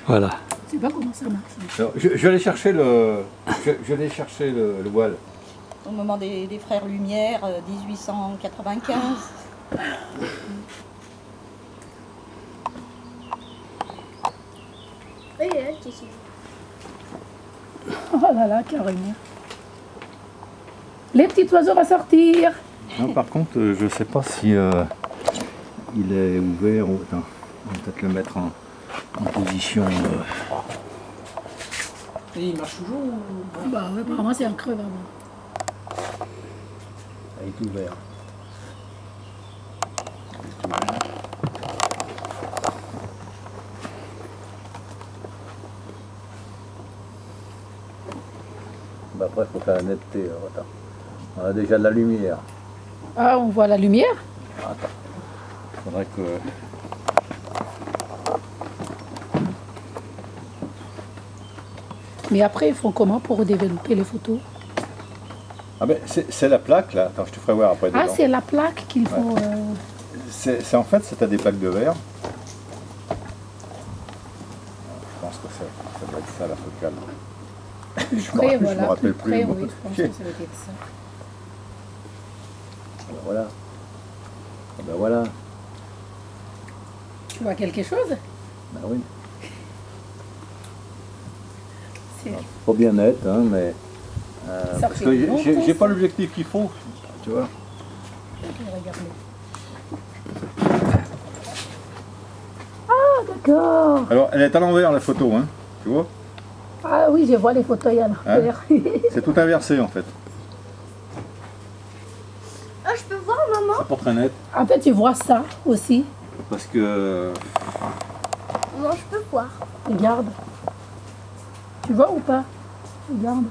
Voilà. Je sais pas comment ça marche. Alors, je vais aller chercher le voile. Au moment des Frères Lumière, 1895. Oui, elle ici. Oh là là, carrément. Les petits oiseaux vont sortir. Non, par contre, je sais pas si il est ouvert. Attends, on va peut-être le mettre en position. Et il marche toujours ou... Bah ouais, apparemment c'est un creux vraiment. Il est ouvert. Bah après, il faut faire la netteté. Alors, attends. On a déjà de la lumière. Ah, on voit la lumière? Attends. Il faudrait que... Mais après, ils font comment pour développer les photos? Ah ben, c'est la plaque là. Attends, je te ferai voir après. Ah, dedans. c'est la plaque qu'il faut... Ouais. En fait, c'est à des plaques de verre. Je pense que ça doit être ça la focale. Près, voilà, me rappelle plus près, plus. oui, je pense que ça doit être ça. Ben voilà. Ben voilà. Tu vois quelque chose? Ben oui. C'est... Pas bien net, hein, mais... Ça parce fait que longtemps, j'ai pas ça. l'objectif qu'il faut, tu vois. Regardez. Ah, d'accord. Alors, elle est à l'envers la photo, hein, tu vois. Ah oui, je vois les photos à l'envers. C'est tout inversé en fait. Oh, je peux voir, maman? C'est pas très net. En fait, tu vois ça aussi. Parce que... Maman, je peux voir. Regarde. Tu vois ou pas? Regarde.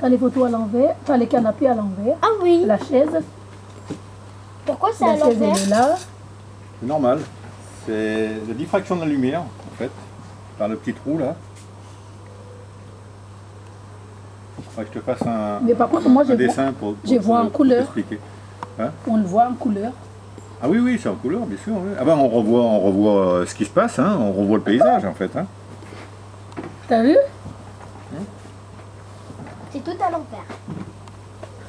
T'as les photos à l'envers, t'as les canapés à l'envers. Ah oui. La chaise. Pourquoi c'est à La chaise, l'envers? elle est là. c'est normal. C'est la diffraction de la lumière, en fait. Par le petit trou là. Faudrait que je te fasse Mais par contre, moi, un dessin pour je vois en couleur. t'expliquer. Hein? On le voit en couleur. Ah oui, oui, c'est en couleur, bien sûr. Oui. Ah ben on revoit ce qui se passe, hein. On revoit le paysage en fait. Hein. T'as vu? C'est tout à l'envers.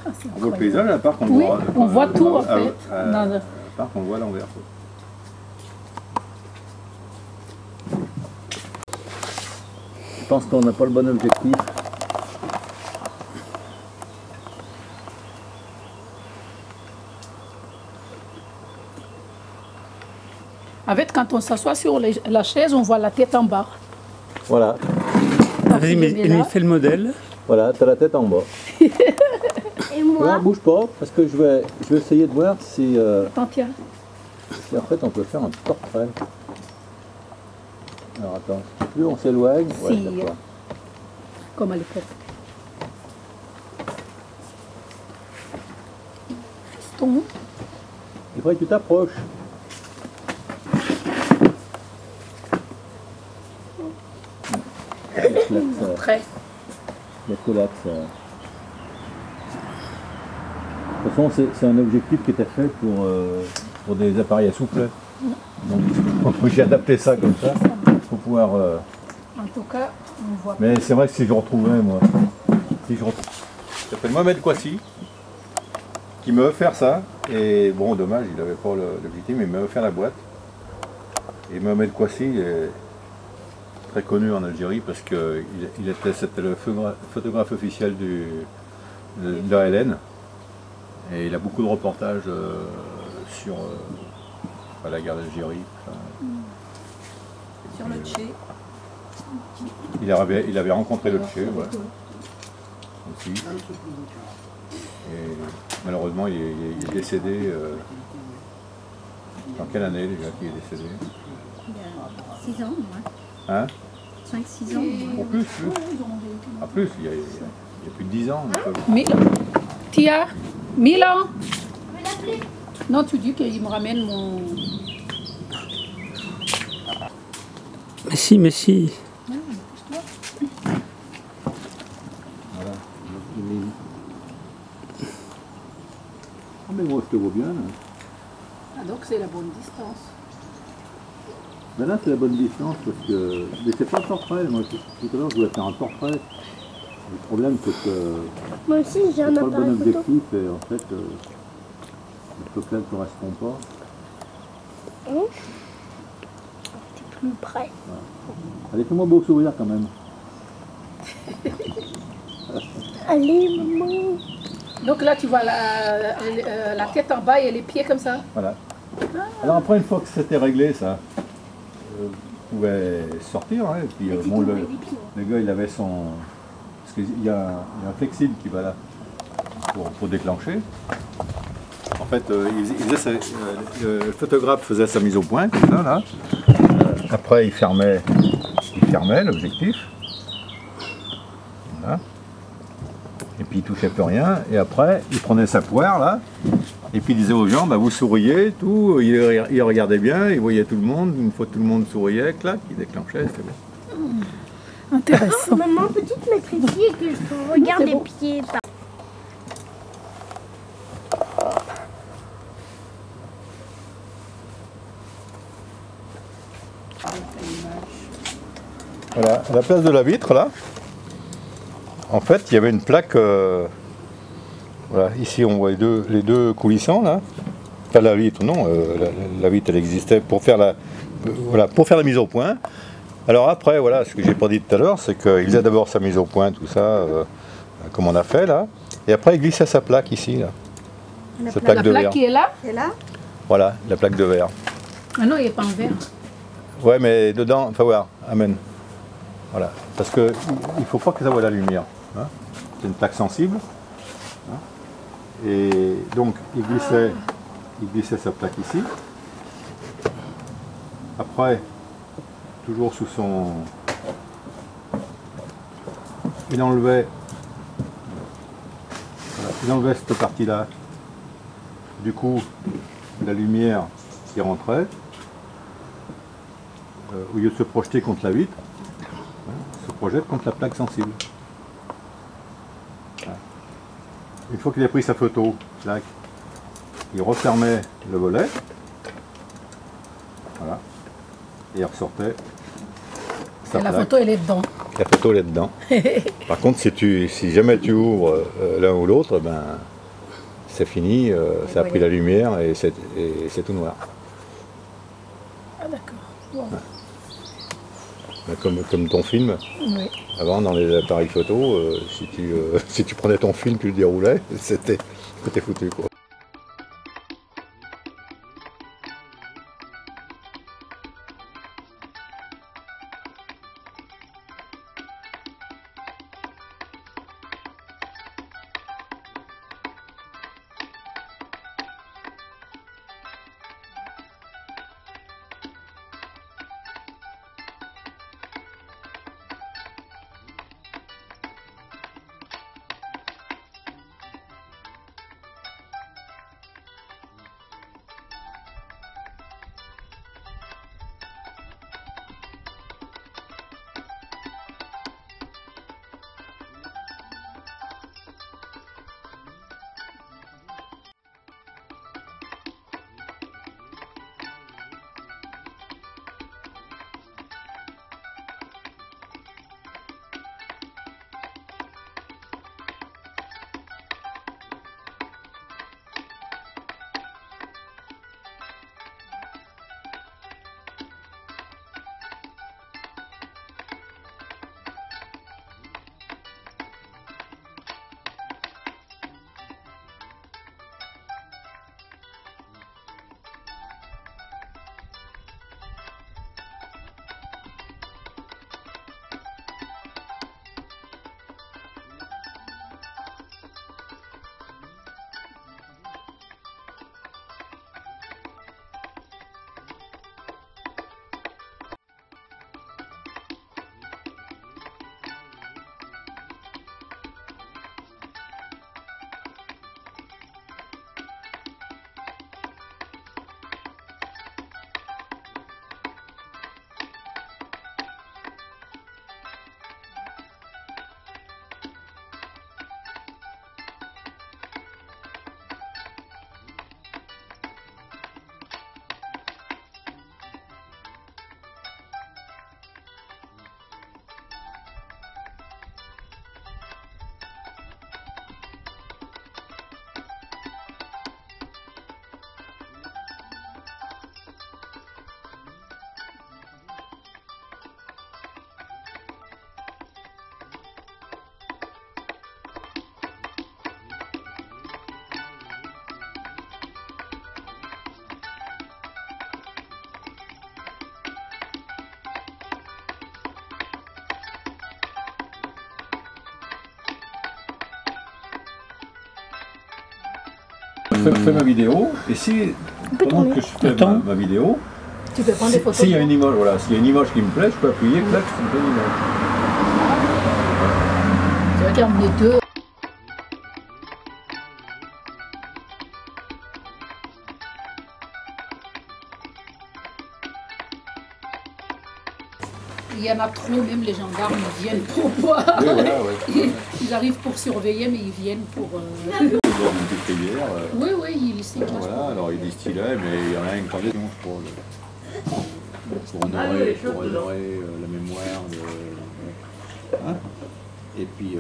Ah, c'est On voit le incroyable. paysage, à part qu'on Oui, voit... on voit tout en fait. À part qu'on voit l'envers. Je pense qu'on n'a pas le bon objectif. En fait, quand on s'assoit sur la chaise, on voit la tête en bas. Voilà, Vas-y, mais il fait le modèle. voilà, t'as la tête en bas. Et Ouais, moi? bouge pas, parce que je vais essayer de voir si, Attends, tiens. si en fait on peut faire un portrait. Alors attends, plus on s'éloigne. Ouais, Si. d'accord. Comme à l'époque. Fiston. Il faudrait que tu t'approches. Très. La collate, ça. De toute façon, c'est un objectif qui était fait pour des appareils à soufflet. Donc, j'ai adapté ça comme ça pour pouvoir. En tout cas, on voit. Mais c'est vrai que si je retrouvais, moi, si je retrouvais. Ça s'appelle Mohamed Kouassi, qui m'a offert ça. Et bon, dommage, il n'avait pas l'objectif, mais il m'a offert la boîte. Et Mohamed Kouassi est très connu en Algérie parce que c'était le photographe officiel de l'ALN. Et il a beaucoup de reportages sur la guerre d'Algérie. Sur le Tché. Il avait rencontré le Tché, ouais, aussi. Et malheureusement, il est décédé. Dans quelle année déjà qu'il est décédé? Il y a 6 ans, moi. Hein? 5-6 ans. Au plus. Ah, plus, il y a plus de 10 ans. Milan. Tia. Milan. Je vais l'appeler. Non, tu dis qu'il me ramène mon... Mais si, mais si. Voilà. Ah, mais moi, je te vois bien, là. Ah, donc c'est la bonne distance. Ben là, c'est la bonne distance parce que. Mais c'est pas un portrait. Moi, tout à l'heure, je voulais faire un portrait. Le problème, c'est que Moi aussi, j'ai c'est un pas le bon appareil photo. objectif et en fait, le focale ne correspond pas. T'es plus près. Allez, fais-moi beau sourire quand même. Allez, maman. Donc là, tu vois la tête en bas et les pieds comme ça. Voilà. Alors après, une fois que c'était réglé, ça, vous pouvez sortir. Hein, et puis, bon, le gars, il avait son... Parce qu'il y a un flexible qui va là pour déclencher. En fait, le photographe faisait sa mise au point, comme ça, là. Après, il fermait l'objectif. Voilà. Et puis, il touchait plus rien. Et après, il prenait sa poire, là. Et puis, il disait aux gens, bah, vous souriez, tout. Il regardait bien, il voyait tout le monde. Une fois que tout le monde souriait, clac, il déclenchait, c'était bon. Intéressant. Maman, peux-tu te mettre ici et que je regarde les pieds par... Voilà, à la place de la vitre, là, en fait, il y avait une plaque. Voilà, ici, on voit les deux coulissants, là. Pas la vitre, non, la vitre, elle existait pour faire pour faire la mise au point. Alors après, voilà, ce que j'ai pas dit tout à l'heure, c'est qu'il faisait d'abord sa mise au point, tout ça, comme on a fait, là. Et après, il glissait sa plaque ici, là. Cette plaque La de plaque verre. qui est là. Et là, Voilà, la plaque de verre. Ah non, il n'est pas en verre. Ouais, mais dedans, enfin voilà, amen. Voilà, parce que il faut pas que ça voie la lumière. Hein. C'est une plaque sensible. Hein. Et donc, il glissait sa plaque ici. Après, toujours sous son... Il enlevait cette partie-là. Du coup, la lumière qui rentrait, au lieu de se projeter contre la vitre, se projette contre la plaque sensible. Voilà. Une fois qu'il a pris sa photo, clac, il refermait le volet, voilà, et il ressortait sa Et la plaque. photo, elle est dedans. La photo elle est dedans. Par contre, si jamais tu ouvres l'un ou l'autre, ben c'est fini, ça a pris la lumière et c'est tout noir. Ah d'accord. Bon. Comme ton film. Oui. Avant, dans les appareils photo, si tu prenais ton film, tu le déroulais, c'était foutu, quoi. fais ma vidéo, et si, pendant que je fais ma vidéo, Tu peux prendre des photos. s'il y a une image, voilà, s'il y a une image qui me plaît, je peux appuyer, clac, je me donne une image. Tu vas terminer deux. Il y en a trop, même les gendarmes ils viennent pour voir. Oui, voilà, ouais. Ils arrivent pour surveiller, mais ils viennent pour... Dans une petite rivière. Oui, oui, il sait Voilà, alors il distillait, mais il y en a une condition pour honorer la mémoire de. Hein, et puis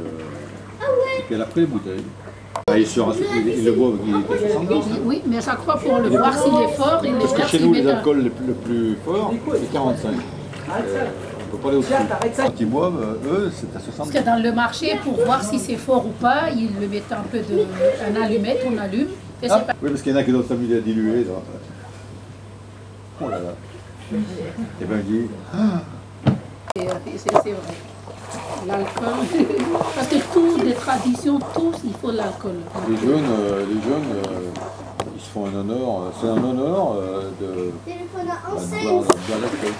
elle a pris les bouteilles. Ah, il le boit, il est à 70. Hein. Oui, mais à chaque fois pour le voir s'il est fort, il Parce les que verse, chez il nous, met les dans- alcools le plus fort, c'est 45. On ne peut pas aller au-dessus. Quand ils boivent, eux, c'est à 70. Parce que dans le marché, pour voir si c'est fort ou pas, ils le mettent un peu de... un allumette, on allume. Et Ah, c'est pas... oui, parce qu'il y en a qui doivent s'amuser à diluer. Là. Oh là là. Et bien il dit, C'est vrai. L'alcool. Parce que tous les traditions, tous, il faut l'alcool. les jeunes, ils se font un honneur, c'est un honneur de boire l'alcool.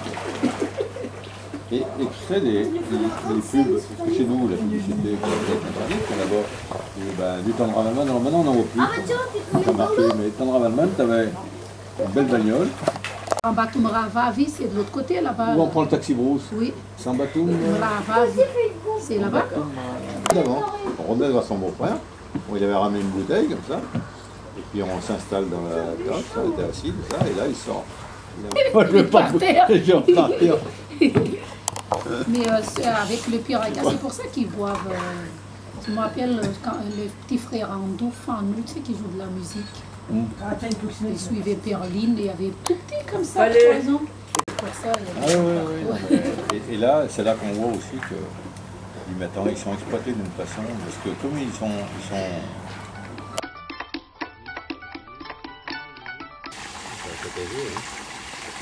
Et tu sais, les pubs, parce que chez nous, la publicité qu'on a interdite, là-bas, du Tendre Malman, alors maintenant on n'en voit plus. Ça marchait, mais Tendre Malman, tu avais une belle bagnole. En Batoum Ravavi, c'est de l'autre côté là-bas. Où on prend le taxi brousse. Oui, C'est en Batoum. Ravavi. C'est là-bas. D'avant, on revenait voir son beau-frère, où il avait ramené une bouteille comme ça, et puis on s'installe dans la table, on était assis, tout ça, et là il sort. Moi je veux pas Par terre. je vais repartir. Mais c'est avec le Piraga, c'est pour ça qu'ils boivent. Je me rappelle quand le petit frère Andou, Fanou, tu sais, qui joue de la musique. Il suivait Perline, il y avait tout petit comme ça, 3 ans. Pour ça, il y Ah avait... oui. Et là, c'est là qu'on voit aussi que maintenant ils sont exploités d'une façon, parce que comme ils sont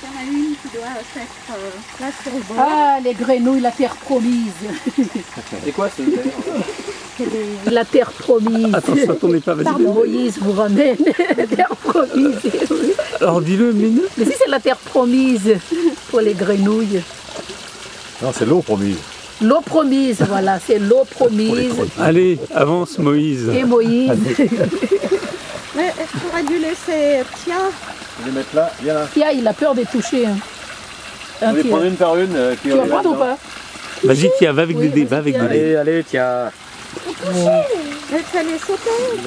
Il y en a une qui doit être là sur le bord. Ah, les grenouilles, la terre promise. C'est quoi ce terre? La terre promise. Attention, attendez pas, vas-y. Moïse vous ramène la terre promise. Alors dis-le, Mine. Mais si c'est la terre promise pour les grenouilles. Non, c'est l'eau promise. L'eau promise, voilà, c'est l'eau promise. Allez, avance Moïse. Et Moïse. Mais est-ce qu'on aurait dû laisser Tia? Je vais les mettre là, viens là. Tia, il a peur de toucher. Hein. On va les prendre une par une. Tu vas prendre ou pas? Vas-y, tiens, va avec Oui, Dédé, vas-y, va avec tiens. Dédé. Allez, tiens. Mais fais-les sauter.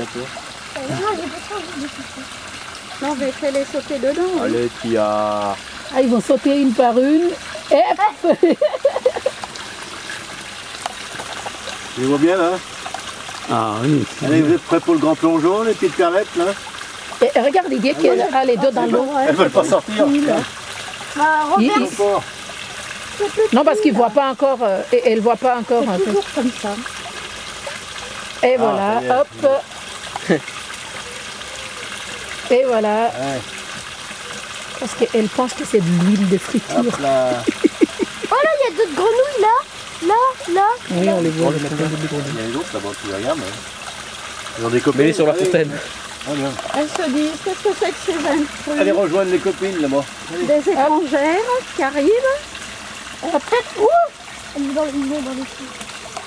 Non, mais fais-les sauter dedans. oui. Allez, tiens. Ah, ils vont sauter une par une. Et hop. Tu les vois bien là? Ah oui. Allez, vous êtes prêts pour le grand plongeon, les petites perlettes là? Et regarde les gars qui a les deux dans l'eau. Elles veulent pas sortir. Il- Robert, Non, parce qu'ils ne voient pas encore. Et elle ne voit pas encore. Un peu. toujours comme ça. Et voilà, ça y est. hop. Et voilà. Ouais. Parce qu'elle pense que c'est de l'huile de friture. Hop là. Oh là, il y a d'autres grenouilles là. Là. Oui, on les voit. Il y a les autres là-bas qui regardent. Ils ont des copines. Mets-les sur la Allez. fontaine. Ah, bien. Elles se disent, qu'est-ce que c'est que ces intrus? Allez rejoindre les copines là-bas. Des étrangères qui arrivent.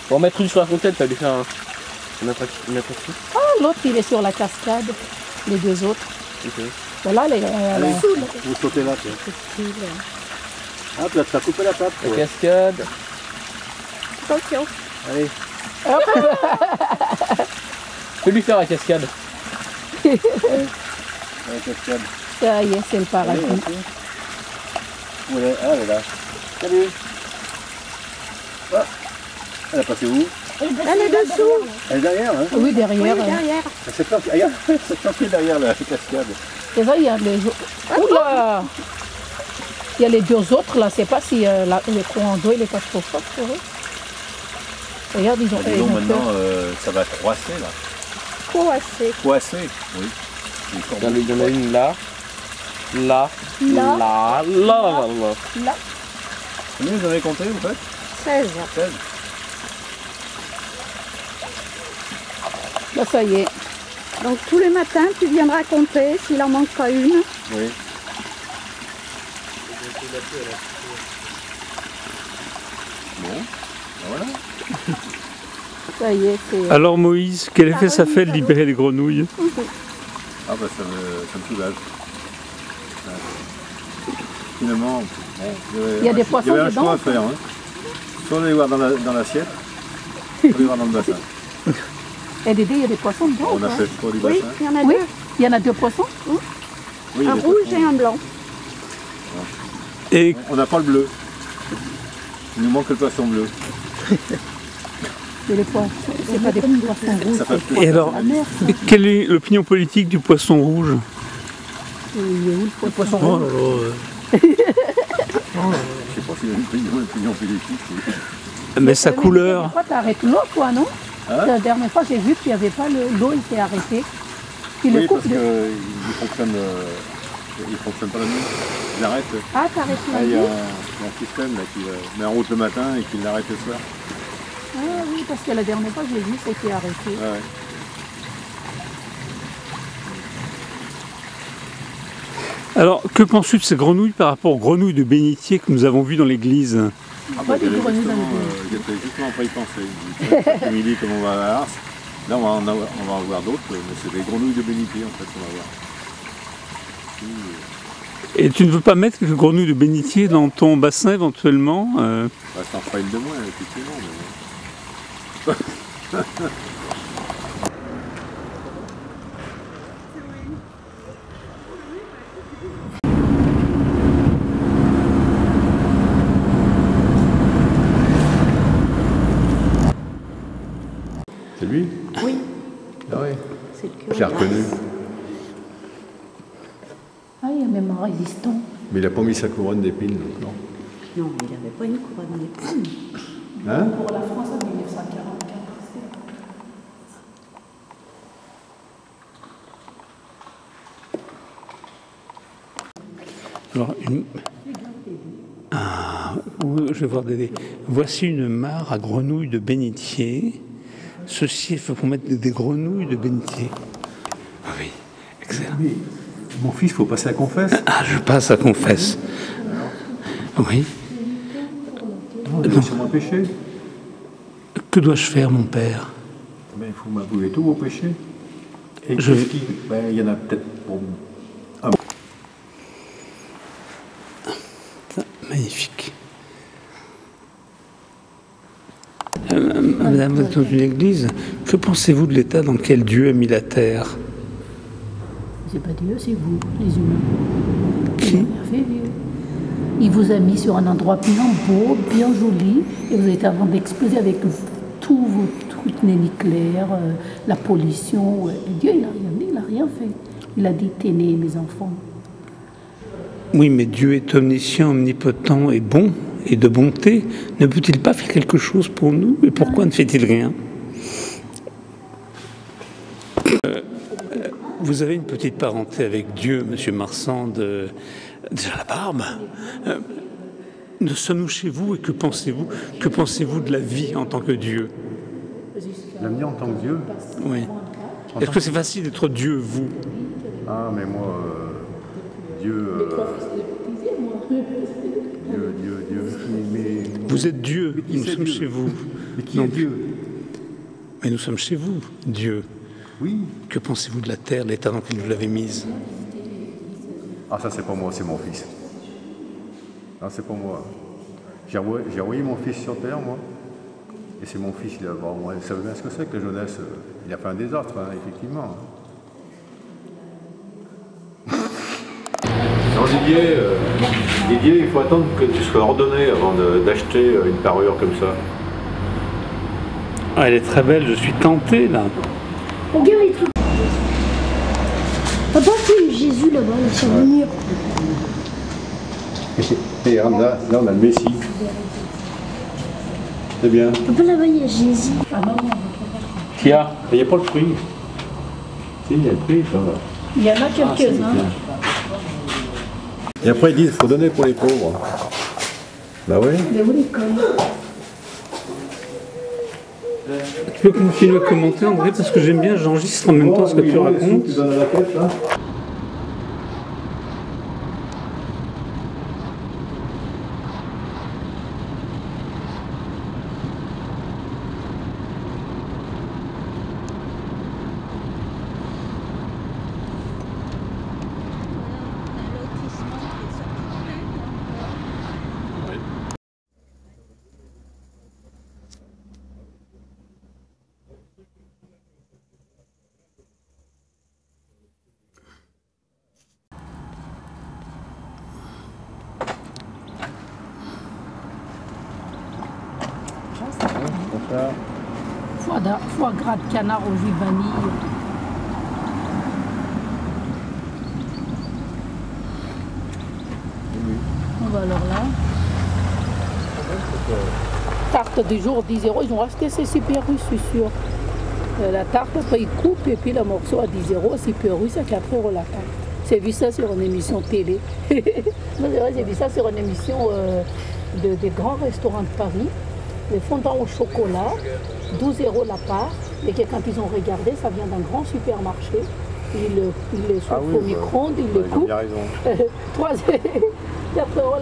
Pour en mettre une sur la fontaine, t'as dû faire une attraction. Ah, l'autre, il est sur la cascade. Les deux autres. Ok. Voilà, les. Vous sautez là, tiens. Hop là, tu as coupé la patte. La Ouais. cascade. Attention. Allez. Fais lui faire la cascade. La cascade. Ça y est, c'est le paradis. Allez, ok. Où elle est? Ah, elle est là. Salut. Ah. Elle a passé où? Elle est dessous. Elle est derrière, hein? Oui, derrière. Oui, derrière. Elle s'est planquée, regarde, elle s'est planquée derrière la cascade. C'est ça, il y a les autres. Oula! Il y a les deux autres là, je sais pas si le courant d'eau il est pas trop fort pour eux. Regarde, ils ont, Dis ils donc, ont maintenant, peur. ça va croisser là. Coincé. Croisser? Oui. Les corbeaux. Il y en a une là. Là. Là. Là. Là. Là. Combien vous avez compté, en fait? 16. 16. Là, ça y est. Donc tous les matins, tu viendras compter s'il en manque pas une. Oui. Bon, ben voilà. Ça y est, c'est... Alors Moïse, quel effet ça fait de libérer les grenouilles? Ah bah ça me soulage. Ouais. Finalement, bon, Il y a des poissons il y avait un dedans, choix à faire. Hein. Soit les voir dans l'assiette, soit les voir dans le bassin. Et Dédé, il y a des poissons dedans. On a fait le choix du Oui, bassin. il y en a Oui, deux. il y en a 2 poissons. Oui, il y a Un des rouge poissons. et un blanc. Et On n'a pas le bleu. Il nous manque le poisson bleu. Mais les poissons, c'est pas des poissons rouges. Ça fait plus. Et alors, quelle est l'opinion politique du poisson rouge? Il est où le poisson Oh rouge? là là, Je sais pas s'il y a une opinion politique. mais sa couleur. Pourquoi tu arrêtes l'eau, toi, non? Hein? La dernière fois, j'ai vu qu'il n'y avait pas l'eau, il s'est arrêté. Il Oui, le parce coupe de... qu'il fonctionne pas la nuit. Il arrête. Ah, t'arrêtes Ah, la il y a nuit? un système là, qui met en route le matin et qui l'arrête le soir. Ah oui, parce que la dernière fois, j'ai vu, c'était arrêté. Ouais, ouais. Alors, que penses-tu de ces grenouilles par rapport aux grenouilles de bénitier que nous avons vues dans l'église? Ah, Pas des j'allais grenouilles dans j'étais justement pas y penser. Cet après-midi, comme on va à la Ars, là on va en voir d'autres, mais c'est des grenouilles de bénitier en fait qu'on va voir. Et tu ne veux pas mettre quelques grenouilles de bénitier dans ton bassin éventuellement? Bah, ça en fera une de moins, effectivement. Mais... C'est lui? Oui, Ah ouais. c'est le Je l'ai curé. reconnu. Ah, il y a même un résistant. Mais il a pas mis sa couronne d'épines, donc non. Non, il n'avait pas une couronne d'épines. Hein? Pour la France en 1944. Alors, oui, je vais voir Dédé. Voici une mare à grenouilles de bénitier. Ceci est fait pour mettre des grenouilles de bénitier. Ah oui, excellent. Mais mon fils, faut passer à la confesse. Ah, je passe à confesse. Oui. Non, il va sûrement pécher. Que dois-je faire, mon père? Mais il faut m'avouer tous vos péchés. Et Je- qu'est-ce qui... Ben, il y en a peut-être pour... Magnifique. Madame, vous êtes dans une église. Que pensez-vous de l'état dans lequel Dieu a mis la terre? C'est pas Dieu, c'est vous, les humains. Qui? Merveilleux. Il vous a mis sur un endroit bien beau, bien joli, et vous êtes avant d'exploser avec tous vos trucs nucléaires, la pollution. Et Dieu, il n'a rien dit, il n'a rien fait. Il a dit, t'es nés, mes enfants. Oui, mais Dieu est omniscient, omnipotent et bon, et de bonté. Ne peut-il pas faire quelque chose pour nous? Et pourquoi ne fait-il rien? Vous avez une petite parenté avec Dieu, Monsieur Marsan, déjà la barbe. Nous sommes-nous chez vous et que pensez-vous? Que pensez-vous de la vie en tant que Dieu? L'avenir en tant que Dieu. Oui. Est-ce que c'est facile d'être Dieu, vous? Ah, mais moi, Dieu... Dieu... Mais... Vous êtes Dieu, qui nous c'est sommes Dieu? chez vous. Mais qui Non est Dieu? Mais nous sommes chez vous, Dieu. Oui. Que pensez-vous de la terre, l'état dans lequel vous l'avez mise? Ah, ça, c'est pas moi, c'est mon fils. Non, c'est pas moi. J'ai envoyé mon fils sur terre, moi. Et c'est mon fils, il a... Bon, vous savez bien ce que c'est que la jeunesse. Il a fait un désastre, hein, effectivement. Non, Didier, il faut attendre que tu sois ordonné avant d'acheter une parure comme ça. Ah, elle est très belle, je suis tenté, là. Regarde les trucs. Papa, c'est Jésus là-bas, sur le mur. Et regarde, là, on a le Messie. C'est bien. Papa, là-bas, il y a Jésus. Qui a? Il n'y a pas le fruit. Si, il y a le fruit, ça va. Il y en a quelques-uns. Et après, ils disent qu'il faut donner pour les pauvres. Bah oui. Mais où l'école? Tu peux continuer à commenter, André, parce que j'aime bien, j'enregistre en même temps ce que tu racontes. Foie gras de canard au jus de vanille. On va alors là. Tarte du jour 10 €. Ils ont racheté, c'est super russe, je suis sûre. La tarte, après ils coupent et puis le morceau à 10 €, super russe, à 4 € la tarte. J'ai vu ça sur une émission télé. J'ai vu ça sur une émission des grands restaurants de Paris. Les fondants au chocolat, 12 € la part, et que quand ils ont regardé, ça vient d'un grand supermarché. Ils les chauffent au micro-ondes, ils les coupent. 3 4 €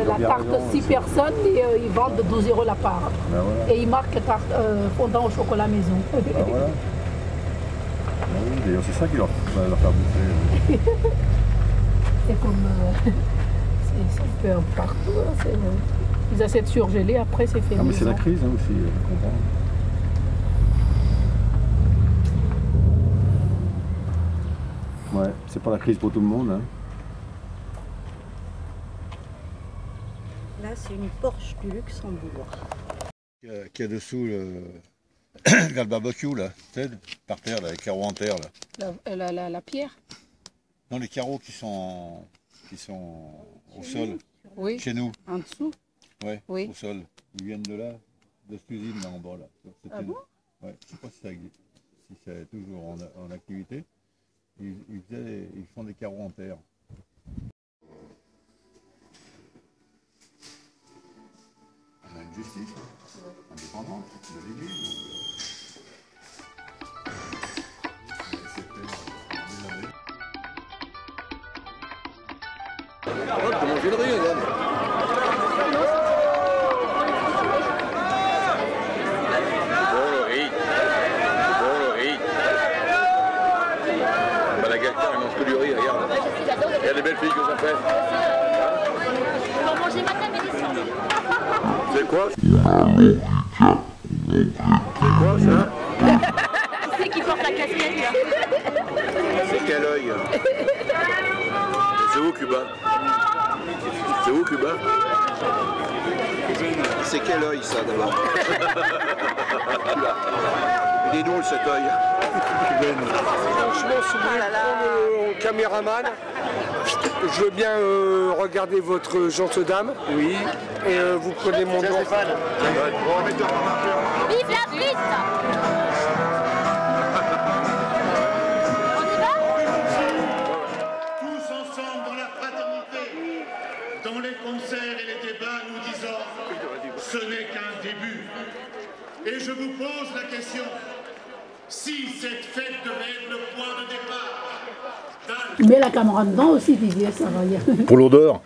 la tarte 6 personnes, et ils vendent 12 € la part. Ben voilà. Et ils marquent tarte, fondant au chocolat maison. Ben voilà. Ben oui, d'ailleurs, c'est ça qui leur faire bouffer. C'est comme... c'est un peu partout. Hein, ils essaient de surgeler, après c'est fait. Ah mais c'est la crise hein, aussi, je comprends. Ouais, c'est pas la crise pour tout le monde. Hein. Là, c'est une Porsche du Luxembourg. Qui est dessous le barbecue là, tu sais, par terre, là, les carreaux en terre là. La pierre? Non, les carreaux qui sont au sol, Oui. chez nous. En dessous? Ouais, Oui. au sol. Ils viennent de là, de cette usine là en bas là. Ah bon? Ouais, je sais pas si ça existe, si c'est toujours en activité. Ils font des carreaux en terre. On a une justice indépendante de l'Église. T'as mangé le riz, regarde. Bon le riz. Bon le riz. Madagascar, il mange que du riz, regarde. Il y a des belles filles que ça fait. Pour manger ma table et descendre. C'est quoi? C'est quoi ça? Qui c'est qui porte la casquette là? C'est quel œil? C'est où Cuba? C'est où Cuba? C'est quel œil ça d'abord? Il est drôle cet œil. Franchement, si vous voulez prendre mon caméraman, je veux bien regarder votre gentille dame. Oui. Et vous prenez mon nom. Vive la frite! On y va? Tous ensemble dans la fraternité, dans les concerts et les débats, nous disons ce n'est qu'un début. Et je vous pose la question, si cette fête devait être le point de départ d'un... Mets la caméra dedans aussi, Didier, ça va y aller. Pour l'odeur.